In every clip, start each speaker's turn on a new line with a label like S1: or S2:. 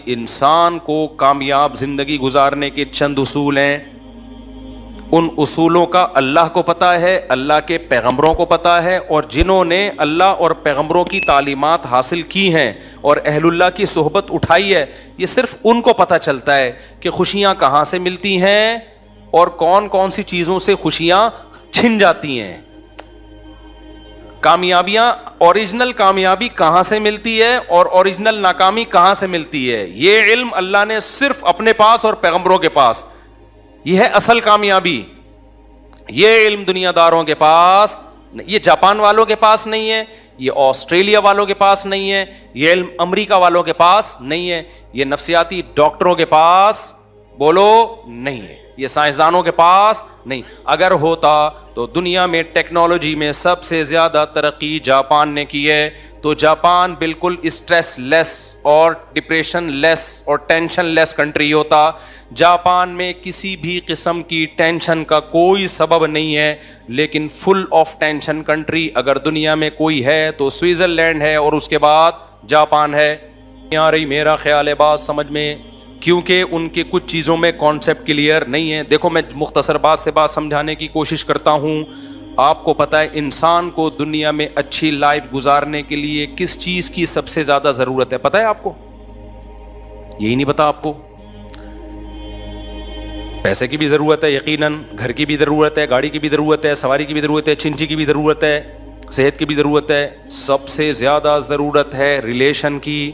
S1: انسان کو کامیاب زندگی گزارنے کے چند اصول ہیں. ان اصولوں کا اللہ کو پتہ ہے, اللہ کے پیغمبروں کو پتہ ہے, اور جنہوں نے اللہ اور پیغمبروں کی تعلیمات حاصل کی ہیں اور اہل اللہ کی صحبت اٹھائی ہے, یہ صرف ان کو پتہ چلتا ہے کہ خوشیاں کہاں سے ملتی ہیں اور کون کون سی چیزوں سے خوشیاں چھن جاتی ہیں. کامیابیاں, اوریجنل کامیابی کہاں سے ملتی ہے اور اوریجنل ناکامی کہاں سے ملتی ہے, یہ علم اللہ نے صرف اپنے پاس اور پیغمبروں کے پاس. یہ ہے اصل کامیابی. یہ علم دنیا داروں کے پاس, یہ جاپان والوں کے پاس نہیں ہے, یہ آسٹریلیا والوں کے پاس نہیں ہے, یہ علم امریکہ والوں کے پاس نہیں ہے, یہ نفسیاتی ڈاکٹروں کے پاس بولو نہیں ہے, یہ سائنسدانوں کے پاس نہیں. اگر ہوتا تو دنیا میں ٹیکنالوجی میں سب سے زیادہ ترقی جاپان نے کی ہے, تو جاپان بالکل اسٹریس لیس اور ڈپریشن لیس اور ٹینشن لیس کنٹری ہوتا. جاپان میں کسی بھی قسم کی ٹینشن کا کوئی سبب نہیں ہے, لیکن فل آف ٹینشن کنٹری اگر دنیا میں کوئی ہے تو سوئٹزرلینڈ ہے, اور اس کے بعد جاپان ہے. آ رہی میرا خیال ہے بات سمجھ میں, کیونکہ ان کے کچھ چیزوں میں کانسیپٹ کلیئر نہیں ہے. دیکھو میں مختصر بات سے بات سمجھانے کی کوشش کرتا ہوں. آپ کو پتہ ہے انسان کو دنیا میں اچھی لائف گزارنے کے لیے کس چیز کی سب سے زیادہ ضرورت ہے, پتہ ہے آپ کو؟ یہی نہیں پتا آپ کو؟ پیسے کی بھی ضرورت ہے یقیناً, گھر کی بھی ضرورت ہے, گاڑی کی بھی ضرورت ہے, سواری کی بھی ضرورت ہے, چنچی کی بھی ضرورت ہے, صحت کی بھی ضرورت ہے. سب سے زیادہ ضرورت ہے ریلیشن کی,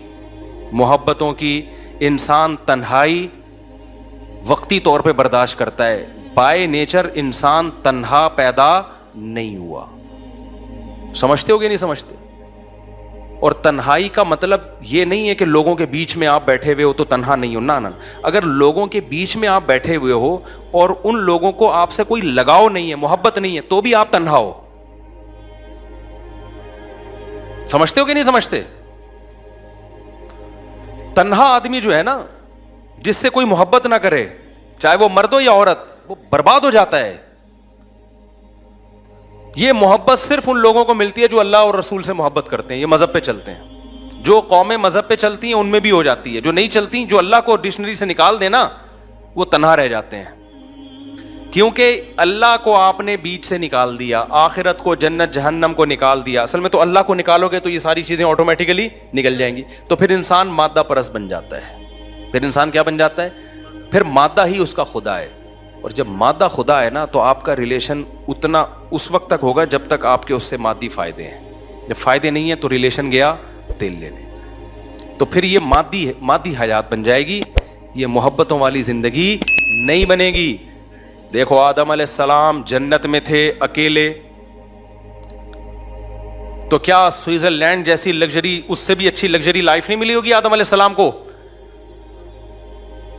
S1: محبتوں کی. انسان تنہائی وقتی طور پہ برداشت کرتا ہے. بائی نیچر انسان تنہا پیدا نہیں ہوا. سمجھتے ہو کہ نہیں سمجھتے؟ اور تنہائی کا مطلب یہ نہیں ہے کہ لوگوں کے بیچ میں آپ بیٹھے ہوئے ہو تو تنہا نہیں ہو, نہ. اگر لوگوں کے بیچ میں آپ بیٹھے ہوئے ہو اور ان لوگوں کو آپ سے کوئی لگاؤ نہیں ہے, محبت نہیں ہے, تو بھی آپ تنہا ہو. سمجھتے ہو کہ نہیں سمجھتے؟ تنہا آدمی جو ہے نا, جس سے کوئی محبت نہ کرے, چاہے وہ مرد ہو یا عورت, وہ برباد ہو جاتا ہے. یہ محبت صرف ان لوگوں کو ملتی ہے جو اللہ اور رسول سے محبت کرتے ہیں, یہ مذہب پہ چلتے ہیں. جو قومیں مذہب پہ چلتی ہیں ان میں بھی ہو جاتی ہے, جو نہیں چلتی, جو اللہ کو ڈکشنری سے نکال دینا, وہ تنہا رہ جاتے ہیں. کیونکہ اللہ کو آپ نے بیچ سے نکال دیا, آخرت کو, جنت جہنم کو نکال دیا. اصل میں تو اللہ کو نکالو گے تو یہ ساری چیزیں آٹومیٹیکلی نکل جائیں گی. تو پھر انسان مادہ پرست بن جاتا ہے. پھر انسان کیا بن جاتا ہے؟ پھر مادہ ہی اس کا خدا ہے. اور جب مادہ خدا ہے نا, تو آپ کا ریلیشن اتنا اس وقت تک ہوگا جب تک آپ کے اس سے مادی فائدے ہیں. جب فائدے نہیں ہیں تو ریلیشن گیا تیل لینے. تو پھر یہ مادی حیات بن جائے گی, یہ محبتوں والی زندگی نہیں بنے گی. دیکھو آدم علیہ السلام جنت میں تھے اکیلے, تو کیا سوئٹزرلینڈ جیسی لگژری, اس سے بھی اچھی لگژری لائف نہیں ملی ہوگی آدم علیہ السلام کو؟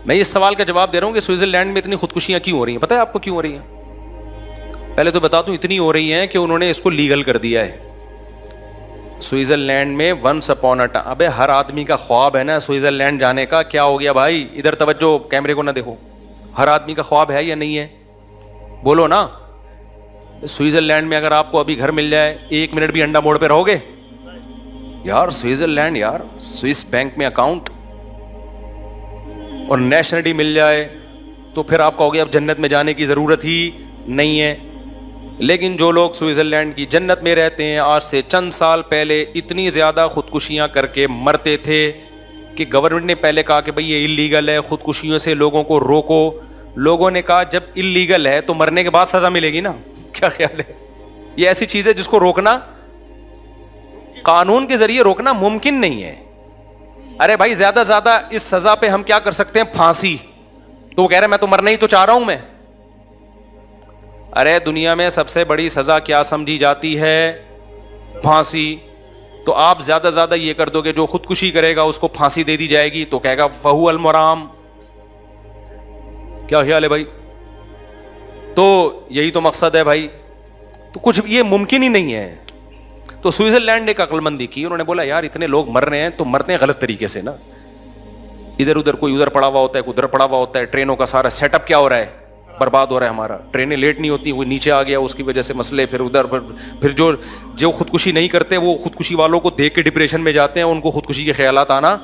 S1: میں اس سوال کا جواب دے رہا ہوں کہ سوئٹزرلینڈ میں اتنی خودکشیاں کیوں ہو رہی ہیں. پتہ ہے آپ کو کیوں ہو رہی ہیں؟ پہلے تو بتا دوں, اتنی ہو رہی ہیں کہ انہوں نے اس کو لیگل کر دیا ہے. سوئٹزرلینڈ میں ونس اپون اے ٹائم, ابے ہر آدمی کا خواب ہے نا سوئٹزرلینڈ جانے کا. کیا ہو گیا بھائی, ادھر توجہ, کیمرے کو نہ دیکھو. ہر آدمی کا خواب ہے یا نہیں ہے؟ بولو نا. سوئٹزرلینڈ میں اگر آپ کو ابھی گھر مل جائے, 1 منٹ بھی انڈا موڑ پہ رہو گے؟ یار سوئٹزرلینڈ, یار سوئس بینک میں اکاؤنٹ اور نیشنلٹی مل جائے تو پھر آپ کہو گے اب جنت میں جانے کی ضرورت ہی نہیں ہے. لیکن جو لوگ سوئٹزرلینڈ کی جنت میں رہتے ہیں, آج سے چند سال پہلے اتنی زیادہ خودکشیاں کر کے مرتے تھے کہ گورنمنٹ نے پہلے کہا کہ بھئی یہ اللیگل ہے, خودکشیوں سے لوگوں کو روکو. لوگوں نے کہا جب اللیگل ہے تو مرنے کے بعد سزا ملے گی نا. کیا خیال ہے؟ یہ ایسی چیز ہے جس کو روکنا, قانون کے ذریعے روکنا ممکن نہیں ہے. ارے بھائی زیادہ زیادہ اس سزا پہ ہم کیا کر سکتے ہیں؟ پھانسی. تو وہ کہہ رہے میں تو مرنا ہی تو چاہ رہا ہوں میں. ارے دنیا میں سب سے بڑی سزا کیا سمجھی جاتی ہے؟ پھانسی. تو آپ زیادہ زیادہ یہ کر دو گے جو خودکشی کرے گا اس کو پھانسی دے دی جائے گی, تو کہے گا فہو المرام. کیا خیال ہے بھائی؟ تو یہی تو مقصد ہے بھائی. تو کچھ یہ ممکن ہی نہیں ہے. تو سوئٹزرلینڈ نے ایک عقل مندی کی, انہوں نے بولا یار اتنے لوگ مر رہے ہیں تو مرتے ہیں غلط طریقے سے نا. ادھر ادھر کوئی ادھر پڑا ہوا ہوتا ہے, کوئی ادھر پڑا ہوا ہوتا ہے. ٹرینوں کا سارا سیٹ اپ کیا ہو رہا ہے؟ برباد ہو رہا ہے ہمارا. ٹرینیں لیٹ نہیں ہوتی, کوئی نیچے آ گیا اس کی وجہ سے مسئلے. پھر ادھر پھر جو خودکشی نہیں کرتے وہ خودکشی والوں کو دیکھ کے ڈپریشن میں جاتے ہیں, ان کو خودکشی کے خیالات آنا